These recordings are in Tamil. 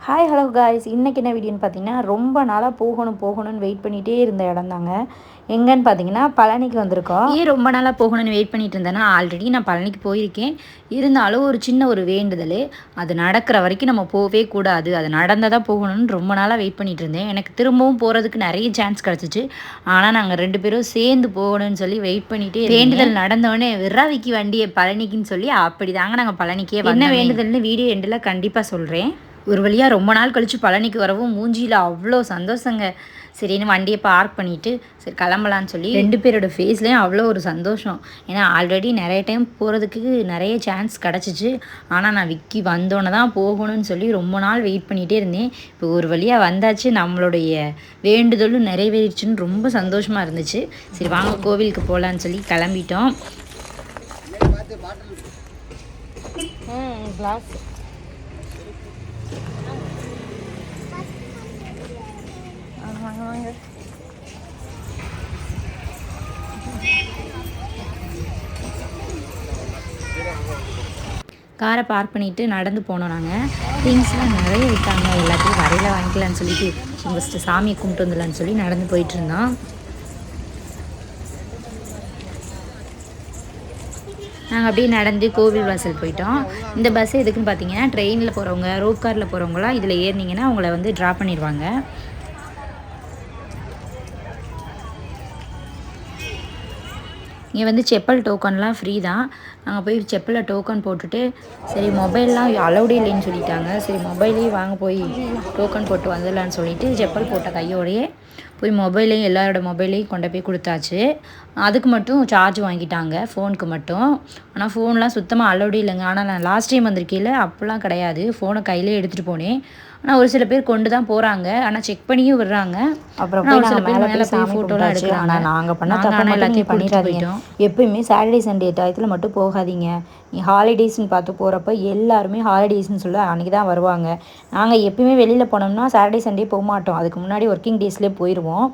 ஹாய் ஹலோ காய்ஸ், இன்றைக்கி என்ன வீடியோன்னு பார்த்தீங்கன்னா, ரொம்ப நாளாக போகணும்னு வெயிட் பண்ணிகிட்டே இருந்த இடம் தாங்க. எங்கன்னு பார்த்தீங்கன்னா பழனிக்கு வந்திருக்கோம். ரொம்ப நாளாக போகணும்னு வெயிட் பண்ணிட்டு இருந்தேன்னா, ஆல்ரெடி நான் பழனிக்கு போயிருக்கேன். இருந்தாலும் ஒரு சின்ன ஒரு வேண்டுதல், அது நடக்கிற வரைக்கும் நம்ம போகவே கூடாது, அது நடந்தால் தான் போகணும்னு ரொம்ப நாளாக வெயிட் பண்ணிட்டு இருந்தேன். எனக்கு திரும்பவும் போகிறதுக்கு நிறைய சான்ஸ் கிடச்சிச்சு. ஆனால் நாங்கள் 2 பேரும் சேர்ந்து போகணும்னு சொல்லி வெயிட் பண்ணிகிட்டே வேண்டுதல் நடந்தோடனே விராவிக்கு வண்டியை பழனிக்குன்னு சொல்லி அப்படி தாங்க நாங்கள் பழனிக்கே என்ன வேண்டுதல்னு வீடியோ எண்டில் கண்டிப்பாக சொல்கிறேன். ஒரு வழியாக ரொம்ப நாள் கழித்து பழனிக்கு வரவும் மூஞ்சியில் அவ்வளோ சந்தோஷங்க. சரின்னு வண்டியை பார்க் பண்ணிவிட்டு சரி கிளம்பலான்னு சொல்லி 2 பேரோட ஃபேஸ்லேயும் அவ்வளோ ஒரு சந்தோஷம். ஏன்னா ஆல்ரெடி நிறைய டைம் போகிறதுக்கு நிறைய சான்ஸ் கிடச்சிச்சு. ஆனால் நான் விக்கி வந்தோன்னே தான் போகணும்னு சொல்லி ரொம்ப நாள் வெயிட் பண்ணிகிட்டே இருந்தேன். இப்போ ஒரு வழியாக வந்தாச்சு, நம்மளுடைய வேண்டுதலும் நிறைவேறிச்சுன்னு ரொம்ப சந்தோஷமாக இருந்துச்சு. சரி வாங்க கோவிலுக்கு போகலான்னு சொல்லி கிளம்பிட்டோம். கிளாஸ் காரை பார்க் பண்ணிவிட்டு நடந்து போனோம். நாங்கள் திங்ஸ்லாம் நிறைய விட்டாங்க, எல்லாத்தையும் வரையில் வாங்கிக்கலான்னு சொல்லிட்டு ஃபஸ்ட்டு சாமியை கும்பிட்டு வந்துடலான்னு சொல்லி நடந்து போயிட்டுருந்தோம். நாங்கள் அப்படியே நடந்து கோவில் வாசல் போயிட்டோம். இந்த பஸ் எதுக்குன்னு பார்த்தீங்கன்னா, ட்ரெயினில் போகிறவங்க ரோப் காரில் போகிறவங்களாம் இதில் ஏறினீங்கன்னா அவங்கள வந்து ட்ராப் பண்ணிடுவாங்க. இங்கே வந்து செப்பல் டோக்கன்லாம் ஃப்ரீ தான். நாங்கள் போய் செப்பலில் டோக்கன் போட்டுட்டு சரி மொபைல்லாம் அலௌடே இல்லைன்னு சொல்லிட்டாங்க. சரி மொபைலே வாங்க போய் டோக்கன் போட்டு வந்துடலான்னு சொல்லிட்டு செப்பல் போட்ட கையோடையே போய் மொபைலையும் எல்லாரோட மொபைலையும் கொண்டு போய் கொடுத்தாச்சு. அதுக்கு மட்டும் சார்ஜ் வாங்கிட்டாங்க, ஃபோனுக்கு மட்டும். ஆனால் ஃபோன்லாம் சுத்தமாக அலௌடே இல்லைங்க. ஆனால் நான் லாஸ்ட் டைம் வந்திருக்கையில் அப்போலாம் கிடையாது, ஃபோனை கையிலே எடுத்துகிட்டு போனேன். ஆனால் ஒரு சில பேர் கொண்டு தான் போகிறாங்க, ஆனால் செக் பண்ணியும் விடுறாங்க. அப்புறம் ஒரு சில பேர் மேலே போய் ஃபோட்டோலாம் எடுக்கிறாங்க. ஆனால் நாங்கள் பண்ண தப்பு எல்லாத்தையும் பண்ணிடாதீங்க. எப்பயுமே சாட்டர்டே சண்டே டயத்தில் மட்டும் போகாதீங்க. நீ ஹாலிடேஸ்ன்னு பார்த்து போகிறப்ப எல்லாருமே ஹாலிடேஸ்ன்னு சொல்ல அன்றைக்கி தான் வருவாங்க. நாங்கள் எப்பயுமே வெளியில் போனோம்னா சாட்டர்டே சண்டே போக மாட்டோம், அதுக்கு முன்னாடி ஒர்க்கிங் டேஸ்லேயே போயிடுவோம்.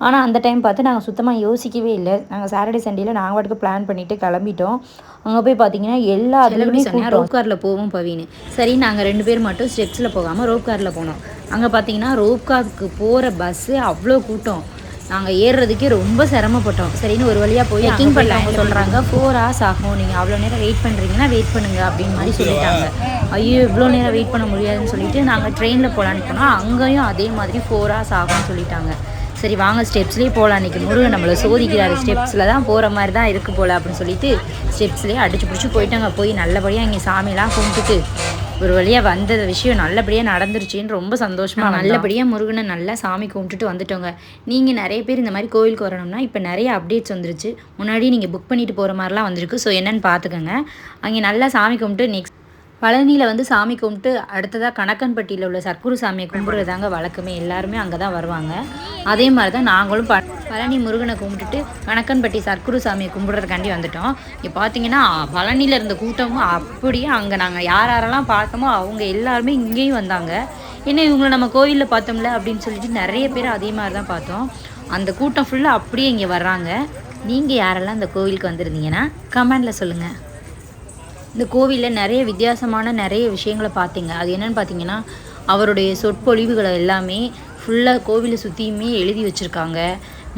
ஆனால் அந்த டைம் பார்த்து நாங்கள் சுத்தமாக யோசிக்கவே இல்லை. நாங்கள் சாட்டர்டே சண்டேயில் நாங்கள் பாட்டுக்கு பிளான் பண்ணிவிட்டு கிளம்பிட்டோம். அங்கே போய் பார்த்தீங்கன்னா எல்லாருமே ரோப் காரில் போவோம் பவின்னு. சரி நாங்கள் 2 பேர் மட்டும் ஸ்டெப்ஸில் போகாமல் ரோப் காரில் போனோம். அங்கே பார்த்தீங்கன்னா ரோப் காருக்கு போகிற பஸ்ஸு அவ்வளோ கூட்டம், நாங்கள் ஏறுறதுக்கே ரொம்ப சிரமப்பட்டோம். சரின்னு ஒரு வழியாக போய் செக்கிங் பண்ணலாம். சொல்கிறாங்க 4 hours ஆகும், நீங்கள் அவ்வளோ நேரம் வெயிட் பண்ணுறீங்கன்னா வெயிட் பண்ணுங்கள் அப்படின்னு மாதிரி சொல்லிட்டாங்க. ஐயோ இவ்வளோ நேரம் வெயிட் பண்ண முடியாதுன்னு சொல்லிட்டு நாங்கள் ட்ரெயினில் போகலான்னு போனோம். அங்கேயும் அதே மாதிரி 4 hours ஆகும்னு சொல்லிட்டாங்க. சரி வாங்க ஸ்டெப்ஸ்லேயே போகலாம், அன்றைக்கி முருகன் நம்மளை சோதிக்கிறாரு, ஸ்டெப்ஸில் தான் போகிற மாதிரி தான் இருக்குது போல் அப்படின்னு சொல்லிட்டு ஸ்டெப்ஸ்லேயே அடிச்சு பிடிச்சி போயிட்டாங்க. போய் நல்லபடியாக இங்கே சாமியெல்லாம் கும்பிட்டுட்டு ஒரு வழியாக வந்த விஷயம் நல்லபடியாக நடந்துருச்சின்னு ரொம்ப சந்தோஷமாக நல்லபடியாக முருகனை நல்லா சாமி கும்பிட்டுட்டு வந்துட்டோங்க. நீங்கள் நிறைய பேர் இந்த மாதிரி கோவிலுக்கு வரணும்னா இப்போ நிறைய அப்டேட்ஸ் வந்துருச்சு. முன்னாடி நீங்கள் புக் பண்ணிட்டு போகிற மாதிரிலாம் வந்திருக்கு. ஸோ என்னென்னு பார்த்துக்கோங்க. அங்கே நல்லா சாமி கும்பிட்டு நெக்ஸ்ட் பழனியில் வந்து சாமி கும்பிட்டு அடுத்ததாக கணக்கன்பட்டியில் உள்ள சர்க்குரு சாமியை கும்பிட்றதாங்க வழக்கமே. எல்லாருமே அங்கே தான் வருவாங்க. அதே மாதிரி தான் நாங்களும் பழனி முருகனை கும்பிட்டுட்டு கணக்கன்பட்டி சர்க்குரு சாமியை கும்பிட்றதுக்காண்டி வந்துட்டோம். இங்கே பார்த்தீங்கன்னா பழனியில் இருந்த கூட்டமும் அப்படியே அங்கே நாங்கள் யாரெல்லாம் பார்த்தோமோ அவங்க எல்லாருமே இங்கேயும் வந்தாங்க. ஏன்னா இவங்களை நம்ம கோயிலில் பார்த்தோம்ல அப்படின்னு சொல்லிட்டு நிறைய பேர் அதே மாதிரி தான் பார்த்தோம். அந்த கூட்டம் ஃபுல்லாக அப்படியே இங்கே வர்றாங்க. நீங்கள் யாரெல்லாம் இந்த கோவிலுக்கு வந்திருந்தீங்கன்னா கமெண்டில் சொல்லுங்கள். இந்த கோவிலில் நிறைய வித்தியாசமான நிறைய விஷயங்களை பார்த்தீங்க. அது என்னென்னு பார்த்தீங்கன்னா அவருடைய சொற்பொழிவுகளை எல்லாமே ஃபுல்லாக கோவிலை சுற்றியுமே எழுதி வச்சுருக்காங்க.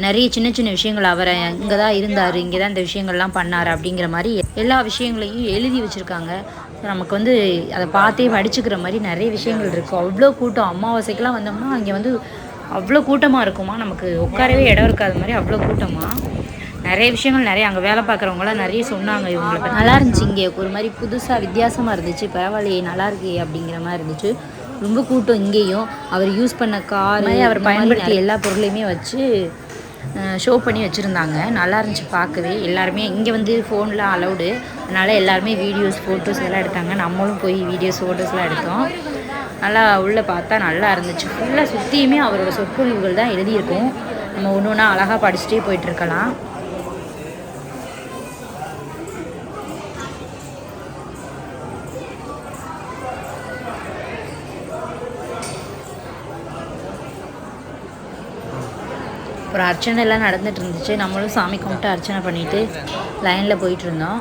நிறைய சின்ன சின்ன விஷயங்கள் அவரை இங்கே தான் இருந்தார், இங்கே தான் இந்த விஷயங்கள்லாம் பண்ணார் அப்படிங்கிற மாதிரி எல்லா விஷயங்களையும் எழுதி வச்சுருக்காங்க. நமக்கு வந்து அதை பார்த்தே படிச்சுக்கிற மாதிரி நிறைய விஷயங்கள் இருக்குது. அவ்வளோ கூட்டம், அமாவாசைக்கெலாம் வந்தோம்னா அங்கே வந்து அவ்வளோ கூட்டமாக இருக்குமா, நமக்கு உட்காரவே இடம் இருக்காத மாதிரி அவ்வளோ கூட்டமாக. நிறைய விஷயங்கள் நிறைய அங்கே வேலை பார்க்குறவங்களாம் நிறைய சொன்னாங்க. இவங்களுக்கு நல்லா இருந்துச்சு, இங்கே ஒரு மாதிரி புதுசாக வித்தியாசமாக இருந்துச்சு, பரவாயில்லையே நல்லா இருக்கே அப்படிங்கிற மாதிரி இருந்துச்சு. ரொம்ப கூட்டம். இங்கேயும் அவர் யூஸ் பண்ண கார், அவர் பயன்படுத்தி எல்லா பொருளையுமே வச்சு ஷோ பண்ணி வச்சுருந்தாங்க. நல்லா இருந்துச்சு பார்க்கவே. எல்லாருமே இங்கே வந்து ஃபோன்லாம் அலௌடு, அதனால் எல்லாருமே வீடியோஸ் ஃபோட்டோஸ் எல்லாம் எடுத்தாங்க. நம்மளும் போய் வீடியோஸ் ஃபோட்டோஸ்லாம் எடுத்தோம். நல்லா உள்ளே பார்த்தா நல்லா இருந்துச்சு. ஃபுல்லாக சுற்றியுமே அவரோட சொற்பொழிவுகள் தான் எழுதியிருக்கும். நம்ம ஒன்று ஒன்றா அழகாக படிச்சுட்டே போயிட்டுருக்கலாம். ஒரு அர்ச்சனை எல்லாம் நடந்துகிட்டு இருந்துச்சு. நம்மளும் சாமி கும்பிட்டு அர்ச்சனை பண்ணிவிட்டு லைனில் போயிட்டுருந்தோம்.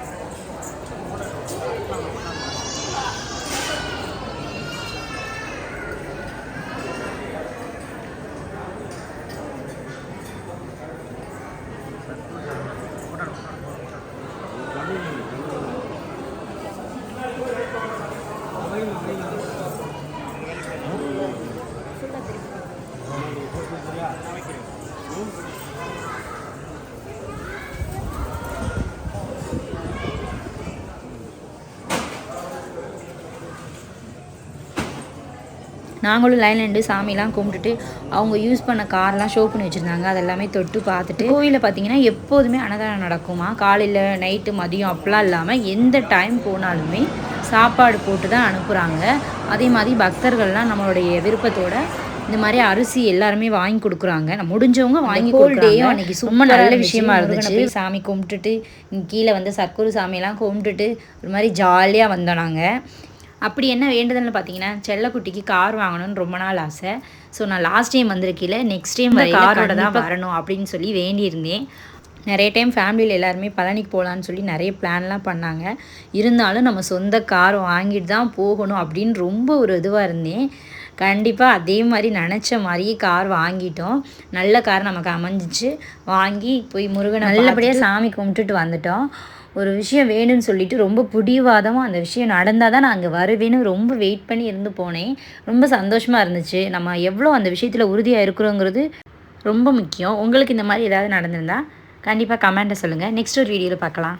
நாங்களும் லைனில் நின்று சாமிலாம் கும்பிட்டுட்டு அவங்க யூஸ் பண்ண கார்லாம் ஷோ பண்ணி வச்சுருந்தாங்க. அதெல்லாமே தொட்டு பார்த்துட்டு கோவிலில் பார்த்திங்கன்னா எப்போதுமே அன்னதானம் நடக்குமா. காலையில் நைட்டு மதியம் அப்படிலாம் இல்லாமல் எந்த டைம் போனாலுமே சாப்பாடு போட்டு தான் அனுப்புகிறாங்க. அதே மாதிரி பக்தர்கள்லாம் நம்மளுடைய விருப்பத்தோட இந்த மாதிரி அரிசி எல்லாருமே வாங்கி கொடுக்குறாங்க. முடிஞ்சவங்க வாங்கி கொடுக்குறாங்க. அன்றைக்கி ரொம்ப நல்ல விஷயமா இருந்துச்சு. சாமி கும்பிட்டுட்டு கீழே வந்து சர்க்குரு சாமியெல்லாம் கும்பிட்டுட்டு ஒரு மாதிரி ஜாலியாக வந்தோம் நாங்கள். அப்படி என்ன வேண்டுதல்னு பார்த்தீங்கன்னா செல்லக்குட்டிக்கு கார் வாங்கணும்னு ரொம்ப நாள் ஆசை. ஸோ நான் லாஸ்ட் டைம் வந்திருக்கீல நெக்ஸ்ட் டைம் காரோட தான் வரணும் அப்படின்னு சொல்லி வேண்டியிருந்தேன். நிறைய டைம் ஃபேமிலியில் எல்லாருமே பழனிக்கு போகலான்னு சொல்லி நிறைய பிளான்லாம் பண்ணாங்க. இருந்தாலும் நம்ம சொந்த கார் வாங்கிட்டு தான் போகணும் அப்படின்னு ரொம்ப ஒரு இதுவாக இருந்தேன். கண்டிப்பாக அதே மாதிரி நினச்ச மாதிரியே கார் வாங்கிட்டோம். நல்ல கார் நமக்கு அமைஞ்சிச்சு. வாங்கி போய் முருகனை நல்லபடியாக சாமி கும்பிட்டுட்டு வந்துட்டோம். ஒரு விஷயம் வேணும்னு சொல்லிட்டு ரொம்ப பிடிவாதமாக அந்த விஷயம் நடந்தால் தான் நான் அங்கே வருவேன்னு ரொம்ப வெயிட் பண்ணி இருந்து போனேன். ரொம்ப சந்தோஷமாக இருந்துச்சு. நம்ம எவ்வளோ அந்த விஷயத்தில் உறுதியாக இருக்கிறோங்கிறது ரொம்ப முக்கியம். உங்களுக்கு இந்த மாதிரி ஏதாவது நடந்திருந்தால் கண்டிப்பாக கமெண்ட்டை சொல்லுங்கள். நெக்ஸ்ட் ஒரு வீடியோவில் பார்க்கலாம்.